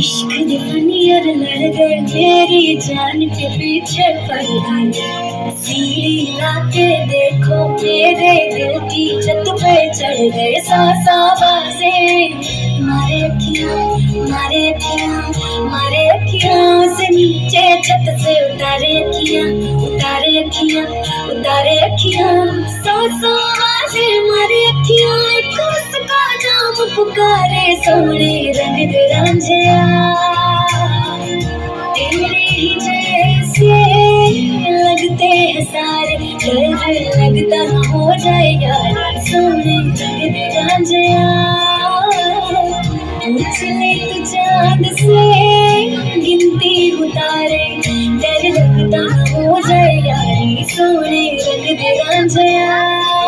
इश्क दीवानी और लड़ गए मेरी जान के पीछे पड़ गए सीढ़ी लाके देखो मेरे दिल की छत पे चढ़ गए सा बाजे मारे अखियां मारे अखियां मारे अखियां से नीचे छत से उतारे अखियां उतारे अखियां उतारे अखियां सौ बाजे मारे अखियां एक उसका नाम पुकारे सोने रंग दे रांझिया तेरे ही जैसे लगते हैं सारे डर लगता हो जाए यार सोने रंग दे रांझिया पूछ ले तू चांद से गिनती उतारे डर लगता हो जाए यार सोने रंग दे रांझिया